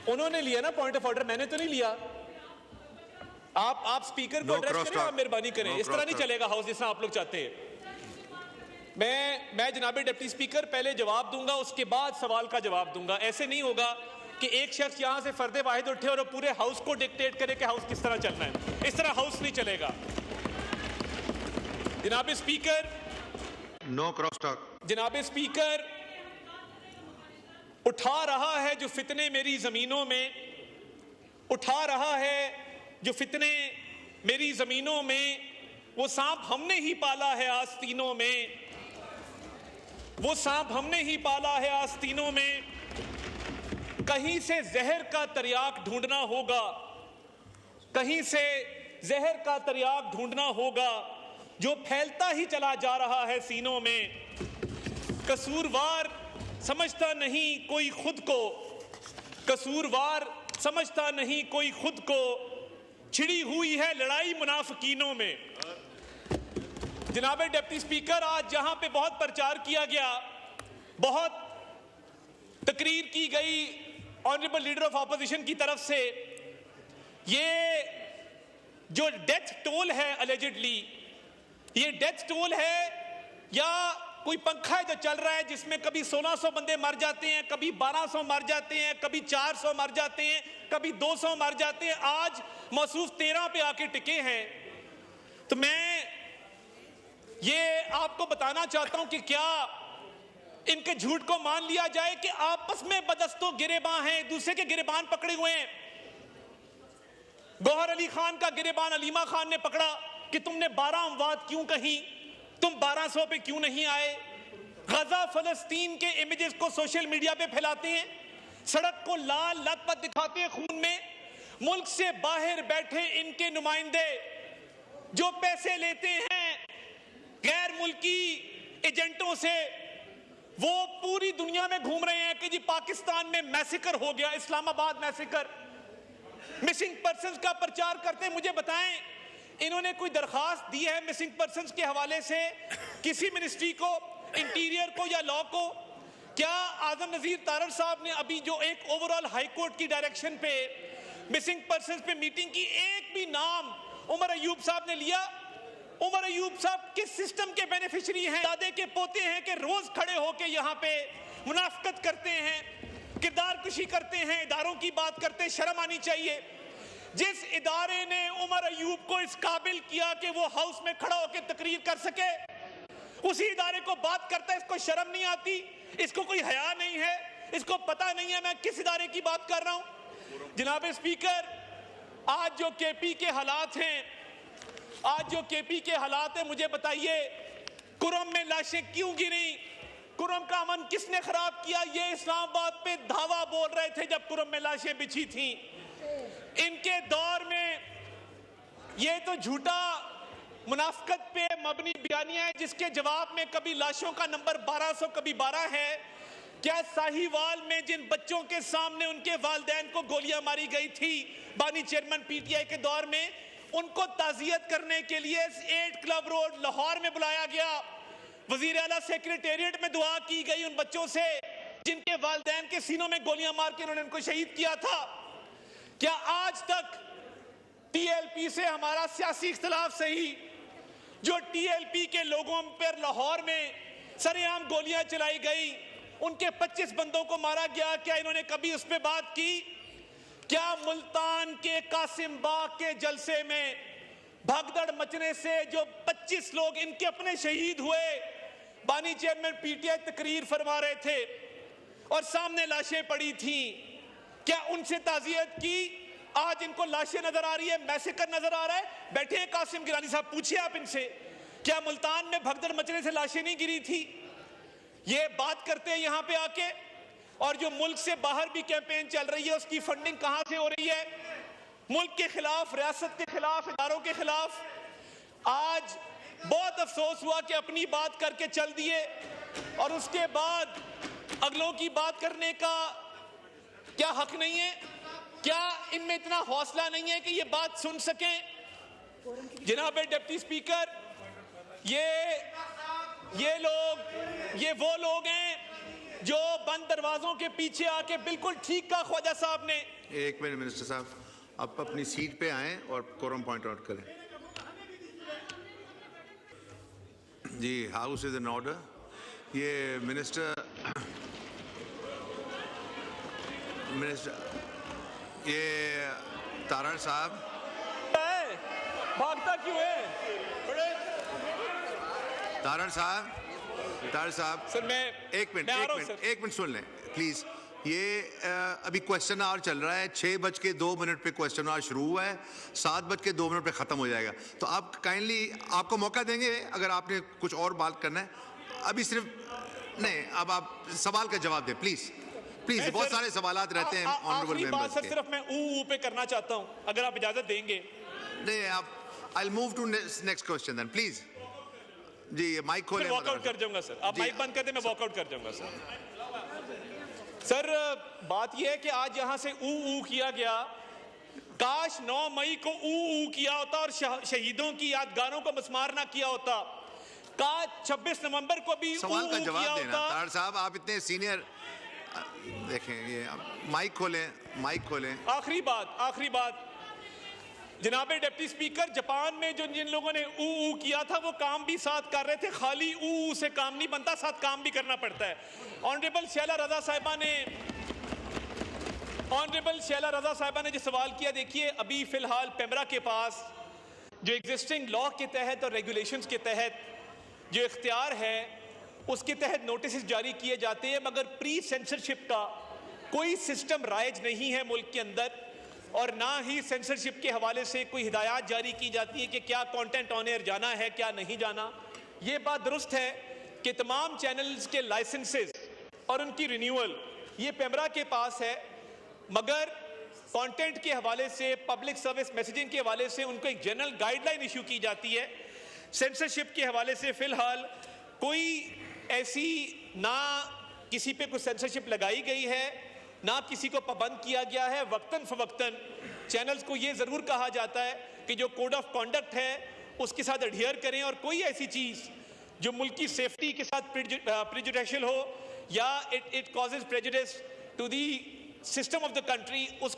उन्होंने लिया ना पॉइंट ऑफ ऑर्डर, मैंने तो नहीं लिया। आप स्पीकर को एड्रेस करें, आप मेहरबानी करें। इस तरह नहीं चलेगा हाउस जिस तरह आप लोग चाहते हैं। मैं जनाब डिप्टी स्पीकर पहले जवाब दूंगा, उसके बाद सवाल का जवाब दूंगा। ऐसे नहीं होगा कि एक शख्स यहां से फर्दे वाहिद उठे और पूरे हाउस को डिक्टेट करे कि हाउस किस तरह चलना है। इस तरह हाउस नहीं चलेगा। जनाब स्पीकर, नो क्रॉस टॉक। जनाब स्पीकर, उठा रहा है जो फितने मेरी जमीनों में, उठा रहा है जो फितने मेरी जमीनों में, वो सांप हमने ही पाला है आस्तीनों में, वो सांप हमने ही पाला है आस्तीनों में। कहीं से जहर का तरियाक ढूंढना होगा, कहीं से जहर का तरियाक ढूंढना होगा, जो फैलता ही चला जा रहा है सीनों में। कसूरवार समझता नहीं कोई खुद को, कसूरवार समझता नहीं कोई खुद को, छिड़ी हुई है लड़ाई मुनाफिकीनों में। जनाब डिप्टी स्पीकर, आज जहां पे बहुत प्रचार किया गया, बहुत तकरीर की गई ऑनरेबल लीडर ऑफ ऑपोजिशन की तरफ से, ये जो डेथ टोल है अलेजिडली, ये डेथ टोल है या कोई पंखा है जो चल रहा है जिसमें कभी 1600 बंदे मर जाते हैं, कभी 1200 मर जाते हैं, कभी 400 मर जाते हैं, कभी 200 मर जाते हैं। आज मौसूफ 13 पे आके टिके हैं। तो मैं ये आपको बताना चाहता हूं कि क्या इनके झूठ को मान लिया जाए कि आपस में बदस्तों गिरेबान हैं, दूसरे के गिरेबान पकड़े हुए हैं। गौहर अली खान का गिरेबान अलीमा खान ने पकड़ा कि तुमने 12 अमवात क्यों कही, तुम 1200 पे क्यों नहीं आए। गजा फलस्तीन के इमेजेस को सोशल मीडिया पे फैलाते हैं, सड़क को लाल लथपथ दिखाते हैं खून में। मुल्क से बाहर बैठे इनके नुमाइंदे जो पैसे लेते हैं गैर मुल्की एजेंटों से, वो पूरी दुनिया में घूम रहे हैं कि जी पाकिस्तान में मैसेकर हो गया, इस्लामाबाद मैसेकर। मिसिंग पर्संस का प्रचार करते हैं। मुझे बताएं, इन्होंने कोई दरखास्त दी है मिसिंग पर्संस के हवाले से किसी मिनिस्ट्री को, इंटीरियर को या लॉ को? क्या आजम नजीर तारड़ साहब ने अभी जो एक ओवरऑल हाई कोर्ट की डायरेक्शन पे मिसिंग पर्संस पे मीटिंग की, एक भी नाम उमर अयूब साहब ने लिया? उमर अयूब साहब किस सिस्टम के बेनिफिशियरी हैं? दादे के पोते हैं कि रोज खड़े होके यहाँ पे मुनाफिकत करते हैं, किरदार कुशी करते हैं, इदारों की बात करते हैं। शर्म आनी चाहिए। जिस इदारे ने उमर अयूब को इस काबिल किया कि वो हाउस में खड़ा होकर तकरीर कर सके, उसी इदारे को बात करता है। इसको शर्म नहीं आती, इसको कोई हया नहीं है, इसको पता नहीं है मैं किस इदारे की बात कर रहा हूं। जनाब स्पीकर, आज जो केपी के हालात हैं, आज जो केपी के हालात हैं, मुझे बताइए कुरम में लाशें क्यों गिरी? कुरम का अमन किसने खराब किया? ये इस्लामाबाद पे धावा बोल रहे थे जब कुरम में लाशें बिछी थी। इनके दौर में ये तो झूठा मुनाफिकत पे मबनी बयानियां है जिसके जवाब में कभी लाशों का नंबर 1200 कभी 12 है। क्या साहिवाल में जिन बच्चों के सामने उनके वालिदैन को गोलियां मारी गई थी बानी चेयरमैन पीटीआई के दौर में, उनको ताजियत करने के लिए 8 क्लब रोड लाहौर में बुलाया गया। वजीर आला सेक्रेटेरिएट में दुआ की गई उन बच्चों से जिनके वालिदैन के सीनों में गोलियां मार के उन्होंने उनको शहीद किया था। क्या आज तक टीएलपी से हमारा सियासी इख्तिलाफ सही, जो टीएलपी के लोगों पर लाहौर में सरेआम गोलियां चलाई गई, उनके 25 बंदों को मारा गया, क्या इन्होंने कभी उस पर बात की? क्या मुल्तान के कासिम बाग के जलसे में भगदड़ मचने से जो 25 लोग इनके अपने शहीद हुए, बानी चेयरमैन पीटीआई तकरीर फरमा रहे थे और सामने लाशें पड़ी थी, क्या उनसे ताजियत की? आज इनको लाशें नजर आ रही है, मैसेकर नजर आ रहा है। बैठे हैं कासिम गिलानी साहब, पूछिए आप इनसे, क्या मुल्तान में भगदड़ मचने से लाशें नहीं गिरी थी? ये बात करते हैं यहाँ पे आके। और जो मुल्क से बाहर भी कैंपेन चल रही है, उसकी फंडिंग कहां से हो रही है? मुल्क के खिलाफ, रियासत के खिलाफ, इदारों के खिलाफ। आज बहुत अफसोस हुआ कि अपनी बात करके चल दिए और उसके बाद अगलों की बात करने का क्या हक नहीं है? क्या इनमें इतना हौसला नहीं है कि ये बात सुन सकें? जनाब डिप्टी स्पीकर, ये वो लोग हैं जो बंद दरवाजों के पीछे आके, बिल्कुल ठीक कहा ख्वाजा साहब ने, एक मिनट मिनिस्टर साहब, आप अपनी सीट पे आएं और कोरम पॉइंट आउट करें। जी, हाउस इज इन ऑर्डर। ये मिनिस्टर ये तारड़ साहब, भागता क्यों है? तारड़ साहब सर मैं एक मिनट सुन लें प्लीज। ये अभी क्वेश्चन आवर चल रहा है, 6:02 पे क्वेश्चन आवर शुरू हुआ है, 7:02 पे खत्म हो जाएगा। तो आप काइंडली, आपको मौका देंगे अगर आपने कुछ और बात करना है। अभी सिर्फ नहीं, अब आप सवाल का जवाब दें प्लीज। प्लीज, बहुत सारे सवालात रहते हैं ऑनरेबल मेंबर्स के। सिर्फ मैं ऊ पे करना चाहता हूं, अगर आप इजाजत देंगे। नहीं, आप I'll move to next question then please। जी, माइक खोलें। वॉकआउट कर जाऊंगा सर, आप माइक बंद कर दें, मैं वॉकआउट कर जाऊंगा सर। सर बात यह है कि आज यहां से ऊ किया गया, काश 9 मई को ऊ किया होता और शहीदों की यादगारों को मस्मार ना किया होता। काश 26 नवंबर को भी सवाल का किया जवाब देना। होता। तारड़ साहब, आप इतने सीनियर, देखें ये माइक खोलें। आखिरी बात जनाबे डिप्टी स्पीकर, जापान में जो जिन लोगों ने ऊ किया था वो काम भी साथ कर रहे थे। खाली ऊ से काम नहीं बनता, साथ काम भी करना पड़ता है। ऑनरेबल शैला रजा साहिबा ने जो सवाल किया, देखिए अभी फिलहाल पेमरा के पास जो एग्जिस्टिंग लॉ के तहत और रेगुलेशंस के तहत जो इख्तियार है उसके तहत नोटिस जारी किए जाते हैं, मगर प्री सेंसरशिप का कोई सिस्टम राइज नहीं है मुल्क के अंदर, और ना ही सेंसरशिप के हवाले से कोई हिदायत जारी की जाती है कि क्या कंटेंट ऑन एयर जाना है, क्या नहीं जाना। ये बात दुरुस्त है कि तमाम चैनल्स के लाइसेंसेस और उनकी रिन्यूअल ये पेमरा के पास है, मगर कंटेंट के हवाले से, पब्लिक सर्विस मैसेजिंग के हवाले से उनको एक जनरल गाइडलाइन इशू की जाती है। सेंसरशिप के हवाले से फिलहाल कोई ऐसी ना किसी पे कोई सेंसरशिप लगाई गई है, ना किसी को पाबंद किया गया है। वक्तन फवक्तन चैनल्स को ये जरूर कहा जाता है कि जो कोड ऑफ कॉन्डक्ट है उसके साथ अडहियर करें, और कोई ऐसी चीज जो मुल्क की सेफ्टी के साथ प्रेजुडिशियल हो या it causes prejudice to the system of the country, उसको